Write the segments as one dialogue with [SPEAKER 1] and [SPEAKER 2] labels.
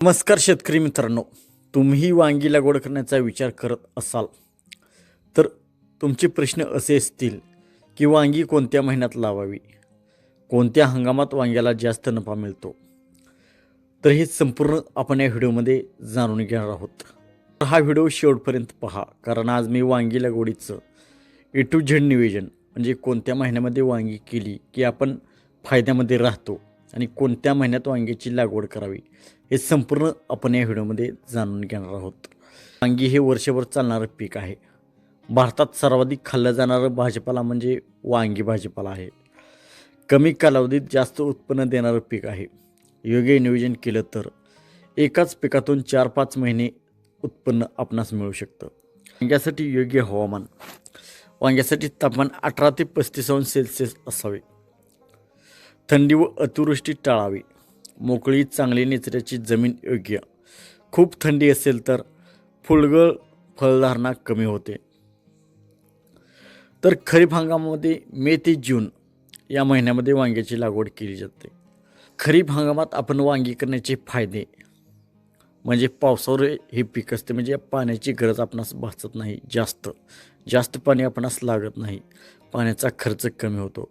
[SPEAKER 1] नमस्कार शेतकरी मित्रांनो, तुम्ही वांगी लागवड करण्याचा विचार करत असाल तर तुमचे प्रश्न असे असतील की वांगी कोणत्या महिन्यात लावावी, कोणत्या हंगामात वांग्याला जास्त नफा मिळतो, तर हे संपूर्ण आपण या व्हिडिओमध्ये जाणून घेणार आहोत. हा व्हिडिओ शेवटपर्यंत पहा, कारण आज मी वांगी लागवडीचं ए टू झेड नियोजन म्हणजे कोणत्या महिन्यामध्ये वांगी केली की आपण फायद्यामध्ये राहतो आणि कोणत्या महिन्यात वांग्याची लागवड करावी हे संपूर्ण आपण या व्हिडिओमध्ये जाणून घेणार आहोत. वांगी हे वर्षभर चालणारं पीक आहे. भारतात सर्वाधिक खाल्लं जाणारं भाजीपाला म्हणजे वांगी भाजीपाला आहे. कमी कालावधीत जास्त उत्पन्न देणारं पीक आहे. योग्य नियोजन केलं तर एकाच पिकातून 4-5 महिने उत्पन्न आपणास मिळू शकतं. वांग्यासाठी योग्य हवामान. वांग्यासाठी तापमान 18 ते 35 अंश सेल्सिअस असावे. थंडी व अतिवृष्टी टाळावी. मोकळी चांगली निचऱ्याची जमीन योग्य. खूप थंडी असेल तर फुलगळ फळधारणा कमी होते. तर खरीप हंगामामध्ये मे ते जून या महिन्यामध्ये वांग्याची लागवड केली जाते. खरीप हंगामात आपण वांगी करण्याचे फायदे म्हणजे पावसावर हे पीक असते, म्हणजे पाण्याची गरज आपणास भासत नाही. जास्त पाणी आपणास लागत नाही, पाण्याचा खर्च कमी होतो.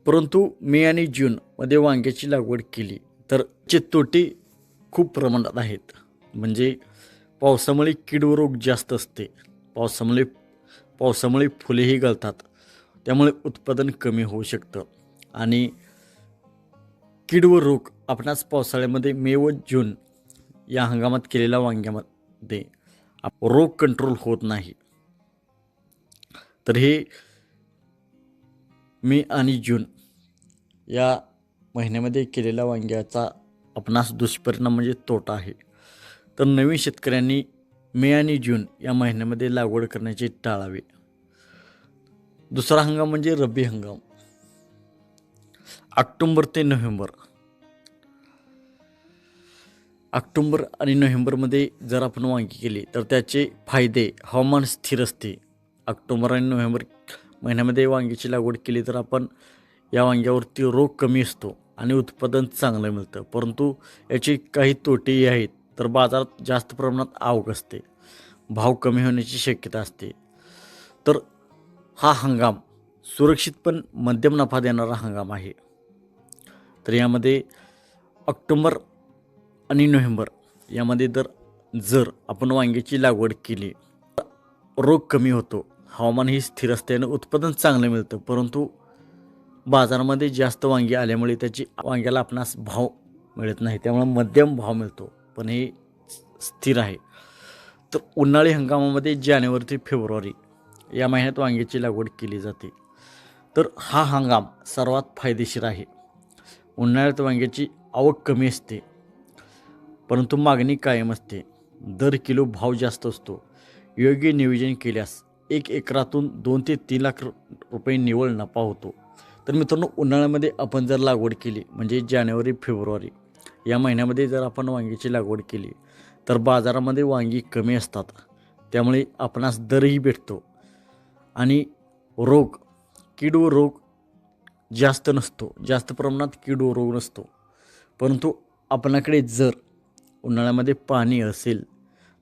[SPEAKER 1] परंतु मे आणि जूनमध्ये वांग्याची लागवड केली तर चे तोटे खूप प्रमाणात आहेत. म्हणजे पावसामुळे कीड व रोग जास्त असते. पावसामुळे फुलेही गळतात, त्यामुळे उत्पादन कमी होऊ शकतं. आणि कीड व रोग आपणास पावसाळ्यामध्ये मे व जून या हंगामात केलेल्या वांग्यामध्ये रोग कंट्रोल होत नाही. तर हे मे आणि जून या महिन्यामध्ये केलेल्या वांग्याचा आपणास दुष्परिणाम म्हणजे तोटा आहे. तर नवीन शेतकऱ्यांनी मे आणि जून या महिन्यामध्ये लागवड करण्याचे टाळावे. दुसरा हंगाम म्हणजे रब्बी हंगाम, ऑक्टोबर ते नोव्हेंबर. ऑक्टोबर आणि नोव्हेंबरमध्ये जर आपण वांगी केली तर त्याचे फायदे हवामान स्थिर असते. ऑक्टोबर आणि नोव्हेंबर महिन्यामध्ये वांगीची लागवड केली तर आपण या वांग्यावरती रोग कमी असतो आणि उत्पादन चांगलं मिळतं. परंतु याचे काही तोटेही आहेत. तर बाजारात जास्त प्रमाणात आवक असते, भाव कमी होण्याची शक्यता असते. तर हा हंगाम सुरक्षित पण मध्यम नफा देणारा हंगाम आहे. तर यामध्ये ऑक्टोबर आणि नोव्हेंबर यामध्ये जर आपण वांग्याची लागवड केली तर रोग कमी होतो, हवामानही स्थिर असते आणि उत्पादन चांगलं मिळतं. परंतु बाजारामध्ये जास्त वांगी आल्यामुळे त्याची वांग्याला आपणास भाव मिळत नाही, त्यामुळे मध्यम भाव मिळतो, पण हे स्थिर आहे. तर उन्हाळी हंगामामध्ये जानेवारी ते फेब्रुवारी या महिन्यात वांग्याची लागवड केली जाते. तर हा हंगाम सर्वात फायदेशीर आहे. उन्हाळ्यात वांग्याची आवक कमी असते, परंतु मागणी कायम असते. दर किलो भाव जास्त असतो. योग्य नियोजन केल्यास 1 एकरातून 2 ते 3 लाख रुपये निव्वळ नफा होतो. तर मित्रांनो, उन्हाळ्यामध्ये आपण जर लागवड केली म्हणजे जानेवारी फेब्रुवारी या महिन्यामध्ये जर आपण वांग्याची लागवड केली तर बाजारामध्ये वांगी कमी असतात, त्यामुळे आपणास दरही भेटतो आणि कीड व रोग जास्त नसतो, जास्त प्रमाणात कीड व रोग नसतो. परंतु आपणाकडे जर उन्हाळ्यामध्ये पाणी असेल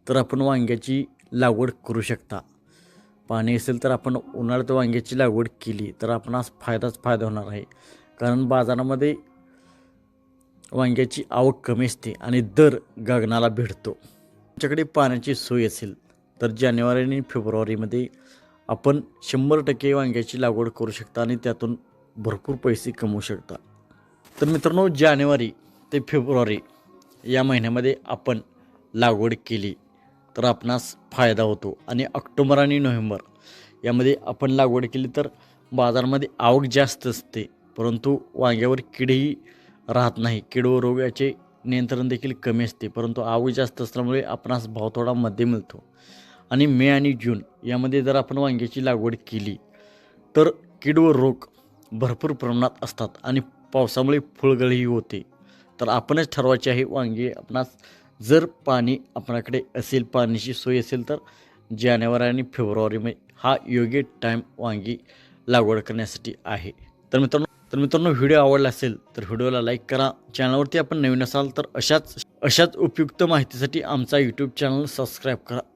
[SPEAKER 1] तर आपण वांग्याची लागवड करू शकता. पाणी असेल तर आपण उन्हाळ्यात वांग्याची लागवड केली तर आपणास फायदा होणार आहे. कारण बाजारामध्ये वांग्याची आवक कमी असते आणि दर गगनाला भिडतो. तुमच्याकडे पाण्याची सोय असेल तर जानेवारी आणि फेब्रुवारीमध्ये आपण 100% वांग्याची लागवड करू शकता आणि त्यातून भरपूर पैसे कमवू शकता. तर मित्रांनो, जानेवारी ते फेब्रुवारी या महिन्यामध्ये आपण लागवड केली तर आपणास फायदा होतो. आणि ऑक्टोबर आणि नोव्हेंबर यामध्ये आपण लागवड केली तर बाजारामध्ये आवक जास्त असते, परंतु वांग्यावर कीडही राहत नाही. कीड व रोग याचे नियंत्रण देखील कमी असते, परंतु आवक जास्त असल्यामुळे आपणास भाव थोडा मध्ये मिळतो. आणि मे आणि जून यामध्ये जर आपण वांग्याची लागवड केली तर कीड व रोग भरपूर प्रमाणात असतात आणि पावसामुळे फुलगळही होते. तर आपणच ठरवायचे आहे वांगी आपणास जर पाणी आपल्याकडे असेल, पाण्याची सोय असेल, तर जानेवारी आणि फेब्रुवारीमध्ये हा योग्य टाईम वांगी लागवड करण्यासाठी आहे. तर मित्रांनो, व्हिडिओ आवडला असेल तर व्हिडिओला लाईक करा. चॅनलवरती आपण नवीन असाल तर अशाच उपयुक्त माहितीसाठी आमचा यूट्यूब चॅनल सबस्क्राईब करा.